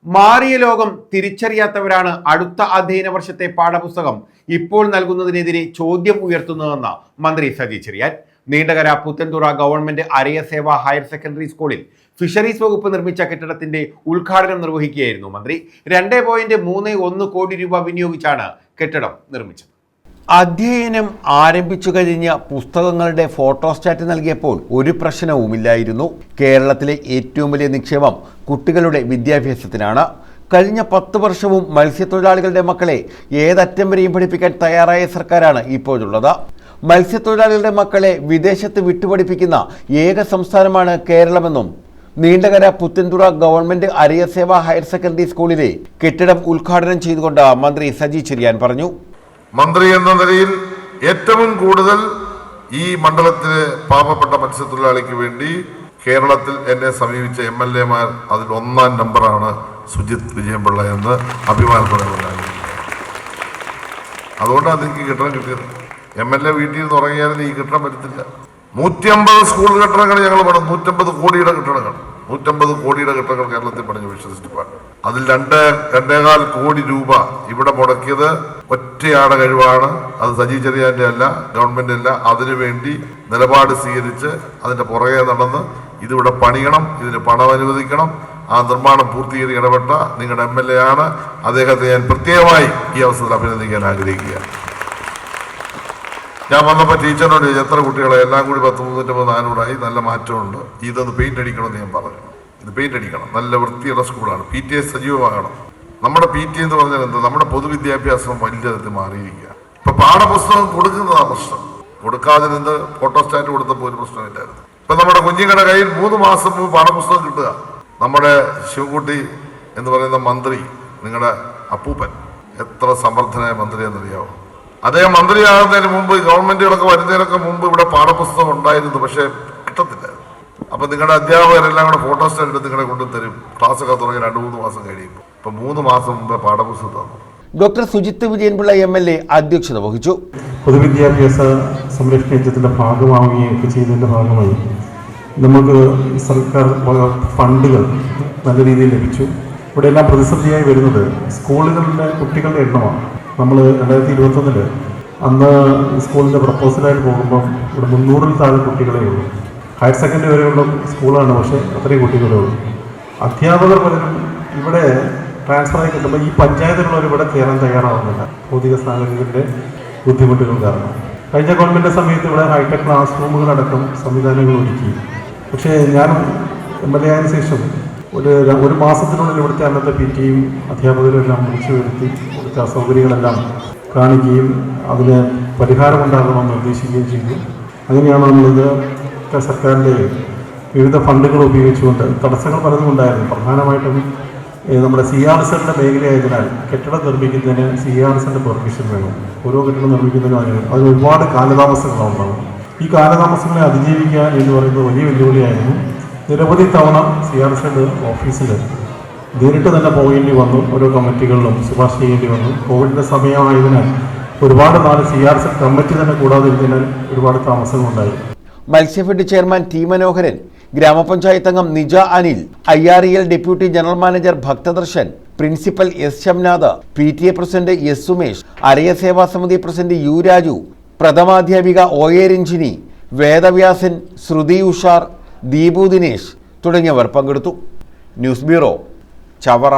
മാറിയ ലോകം തിരിച്ചറിയാത്തവരാണ് അടുത്ത അധ്യയന വർഷത്തെ പാഠപുസ്തകം ഇപ്പോൾ നൽകുന്നതിനെതിരെ ചോദ്യം ഉയർത്തുന്നതെന്ന് മന്ത്രി സജി ചെറിയാൻ. നീണ്ടകര പുത്തൻതുറ ഗവൺമെന്റ് അരയ സേവ ഹയർ സെക്കൻഡറി സ്കൂളിൽ ഫിഷറീസ് വകുപ്പ് നിർമ്മിച്ച കെട്ടിടത്തിന്റെ ഉദ്ഘാടനം നിർവഹിക്കുകയായിരുന്നു മന്ത്രി. 2.31 കോടി രൂപ വിനിയോഗിച്ചാണ് കെട്ടിടം നിർമ്മിച്ചത്. അധ്യയനം ആരംഭിച്ചു കഴിഞ്ഞ പുസ്തകങ്ങളുടെ ഫോട്ടോസ്റ്റാറ്റ് നൽകിയപ്പോൾ ഒരു പ്രശ്നവുമില്ലായിരുന്നു. കേരളത്തിലെ ഏറ്റവും വലിയ നിക്ഷേപം കുട്ടികളുടെ വിദ്യാഭ്യാസത്തിനാണ്. കഴിഞ്ഞ 10 വർഷവും മത്സ്യത്തൊഴിലാളികളുടെ മക്കളെ ഏതറ്റം വരെയും പഠിപ്പിക്കാൻ തയ്യാറായ സർക്കാരാണ് ഇപ്പോഴുള്ളത്. മത്സ്യത്തൊഴിലാളികളുടെ മക്കളെ വിദേശത്ത് വിട്ടുപഠിപ്പിക്കുന്ന ഏക സംസ്ഥാനമാണ് കേരളമെന്നും നീണ്ടകര പുത്തൻതുറ ഗവൺമെന്റ് അരയ സേവ ഹയർ സെക്കൻഡറി സ്കൂളിലെ കെട്ടിടം ഉദ്ഘാടനം ചെയ്തുകൊണ്ട് മന്ത്രി സജി ചെറിയാൻ പറഞ്ഞു. മന്ത്രി എന്ന നിലയിൽ ഏറ്റവും കൂടുതൽ ഈ മണ്ഡലത്തിലെ പാവപ്പെട്ട മത്സ്യത്തൊഴിലാളിക്ക് വേണ്ടി കേരളത്തിൽ എന്നെ സമീപിച്ച MLA-മാർ അതിൽ 1-ാം നമ്പറാണ് സുജിത് വിജയൻപിള്ള എന്ന് അഭിമാനത്തോടെ പറയാൻ. അതുകൊണ്ടാണ് എനിക്ക് കെട്ടിടം കിട്ടിയത്. MLA വീട്ടിൽ നിന്ന് ഉറങ്ങിയാലും ഈ കെട്ടിടം വരുത്തില്ല. 150 സ്കൂൾ കെട്ടിടങ്ങൾ ഞങ്ങൾ പണിതു. 150 കോടിയുടെ കെട്ടിടങ്ങൾ 150 കോടിയുടെ കെട്ടിടങ്ങൾ കേരളത്തിൽ പണിഞ്ഞു വിശ്വസിച്ച് ഡിപ്പാർട്ട്മെന്റ്. അതിൽ 2.25 കോടി രൂപ ഇവിടെ മുടക്കിയത് ഒറ്റയാടെ കഴിവാണ്. അത് സജി ചെറിയാന്റെ അല്ല, ഗവൺമെന്റ് അല്ല. അതിനുവേണ്ടി നിലപാട് സ്വീകരിച്ച് അതിന്റെ പുറകെ നടന്ന് ഇതിവിടെ പണിയണം, ഇതിന് പണം അനുവദിക്കണം, ആ നിർമ്മാണം പൂർത്തീകരിക്കാൻ ഇടപെട്ട നിങ്ങളുടെ MLA ആണ്. അദ്ദേഹത്തെ ഞാൻ പ്രത്യേകമായി ഈ അവസരത്തിൽ അഭിനന്ദിക്കാൻ ആഗ്രഹിക്കുകയാണ്. ഞാൻ വന്നപ്പോൾ ടീച്ചറിനോട് എത്ര കുട്ടികളെ എല്ലാം കൂടി 134 നല്ല മാറ്റമുണ്ട്, ഇതൊന്ന് പെയിന്റ് അടിക്കണമെന്ന് ഞാൻ പറഞ്ഞു. ഇത് പെയിന്റ് അടിക്കണം, നല്ല വൃത്തിയുള്ള സ്കൂളാണ്, PTA സജീവമാകണം. നമ്മുടെ PTA എന്ന് പറഞ്ഞാൽ എന്താ, നമ്മുടെ പൊതുവിദ്യാഭ്യാസം വലിയ തരത്തിൽ മാറിയിരിക്കുക. ഇപ്പൊ പാഠപുസ്തകം കൊടുക്കുന്നതാണ് പ്രശ്നം. കൊടുക്കാതെ നിന്ന് ഫോട്ടോസ്റ്റാറ്റ് കൊടുത്തപ്പോൾ ഒരു പ്രശ്നമില്ലായിരുന്നു. ഇപ്പൊ നമ്മുടെ കുഞ്ഞുങ്ങളുടെ കയ്യിൽ 3 മാസം മുമ്പ് പാഠപുസ്തകം കിട്ടുക. നമ്മുടെ ശിവൻകുട്ടി എന്ന് പറയുന്ന മന്ത്രി, നിങ്ങളുടെ അപ്പൂപ്പൻ, എത്ര സമർത്ഥനായ മന്ത്രി എന്നറിയാവോ? അദ്ദേഹം മന്ത്രിയാകുന്നതിന് മുമ്പ്, ഗവൺമെന്റുകളൊക്കെ വരുന്നതിനൊക്കെ മുമ്പ് ഇവിടെ പാഠപുസ്തകം ഉണ്ടായിരുന്നു, പക്ഷെ കിട്ടത്തില്ലായിരുന്നു. അപ്പൊ നിങ്ങളുടെ അധ്യാപകരെല്ലാം കൂടെ ഫോട്ടോസ്റ്റാറ്റ് എടുത്ത് നിങ്ങളെ കൊണ്ടുതരും. ക്ലാസ്സൊക്കെ തുടങ്ങി 2-3 മാസം കഴിയുമ്പോൾ. ഇപ്പൊ 3 മാസം മുമ്പ് പാഠപുസ്തകം തന്നു. ഡോക്ടർ സുജിത് വിജയൻപിള്ള MLA അധ്യക്ഷത വഹിച്ചു. പൊതുവിദ്യാഭ്യാസ സംരക്ഷണ യജ്ഞത്തിന്റെ ഭാഗമാവുകയൊക്കെ ചെയ്തതിന്റെ ഭാഗമായി നമുക്ക് സർക്കാർ ഫണ്ടുകൾ നല്ല രീതിയിൽ ലഭിച്ചു. ഇവിടെ എല്ലാം പ്രതിസന്ധിയായി വരുന്നത് സ്കൂളുകളിലെ കുട്ടികളുടെ എണ്ണമാണ്. നമ്മൾ 2021 അന്ന് സ്കൂളിൻ്റെ പ്രപ്പോസലായിട്ട് പോകുമ്പം ഇവിടെ 300-ൽ താഴെ കുട്ടികളേ ഉള്ളൂ. ഹയർ സെക്കൻഡറി വരെയുള്ള സ്കൂളാണ്, പക്ഷേ അത്രയും കുട്ടികളേ ഉള്ളൂ. അധ്യാപകർ പലരും ഇവിടെ ട്രാൻസ്ഫറായി കിട്ടുമ്പോൾ ഈ പഞ്ചായത്തിലുള്ളവർ ഇവിടെ കയറാൻ തയ്യാറാവുന്നില്ല, ഭൗതിക സാഹചര്യത്തിൻ്റെ ബുദ്ധിമുട്ടുകൾ കാരണം. കഴിഞ്ഞ ഗവൺമെൻറ് സമയത്ത് ഇവിടെ ഹൈടെക് ക്ലാസ് റൂമുകളടക്കം സംവിധാനങ്ങൾ ഒരുക്കി. പക്ഷേ ഞാൻ MLA ആയതിനു ശേഷം ഒരു മാസത്തിനുള്ളിൽ ഇവിടുത്തെ അന്നത്തെ PTയും അധ്യാപകരും എല്ലാം വിളിച്ചു വരുത്തി ഇവിടുത്തെ അസൗകര്യങ്ങളെല്ലാം കാണിക്കുകയും അതിന് പരിഹാരമുണ്ടാകണമെന്ന് നിർദ്ദേശിക്കുകയും ചെയ്തു. അങ്ങനെയാണ് നമ്മളിത് സർക്കാരിൻ്റെ വിവിധ ഫണ്ടുകൾ ഉപയോഗിച്ചുകൊണ്ട്, തടസ്സങ്ങൾ പലതും ഉണ്ടായിരുന്നു. പ്രധാനമായിട്ടും നമ്മുടെ CRSന്റെ മേഖലയായതിനാൽ കെട്ടിടം നിർമ്മിക്കുന്നതിന് CRSന്റെ പെർമിഷൻ വേണം. ഓരോ കെട്ടിടം നിർമ്മിക്കുന്നതിനും അതിന് ഒരുപാട് കാലതാമസങ്ങളുണ്ടാകും. ഈ കാലതാമസങ്ങളെ അതിജീവിക്കുക എന്ന് പറയുന്നത് വലിയ വെല്ലുവിളിയായിരുന്നു. നിരവധി തവണ CRSന്റെ ഓഫീസിൽ നേരിട്ട് തന്നെ പോകേണ്ടി വന്നു. ഓരോ കമ്മിറ്റികളിലും ശുപാർശ ചെയ്യേണ്ടി വന്നു. കോവിഡിൻ്റെ സമയമായതിനാൽ ഒരുപാട് നാൾ CRS കമ്മിറ്റി തന്നെ കൂടാതിരുന്നതിനാൽ ഒരുപാട് താമസങ്ങളുണ്ടായി. മത്സ്യഫെഡ് ചെയർമാൻ T മനോഹരൻ, ഗ്രാമപഞ്ചായത്ത് അംഗം Nija Anil, IREL deputy general manager Bhaktadarshan, principal S Shamnath, PTA president S Sumesh, Araya Seva Samiti president U Raju, പ്രഥമാധ്യാപിക OA രഞ്ജിനി, വേദവ്യാസൻ, ശ്രുതി ഉഷാർ, ദീപു ദിനേശ് തുടങ്ങിയവർ പങ്കെടുത്തു. News bureau, Chavara.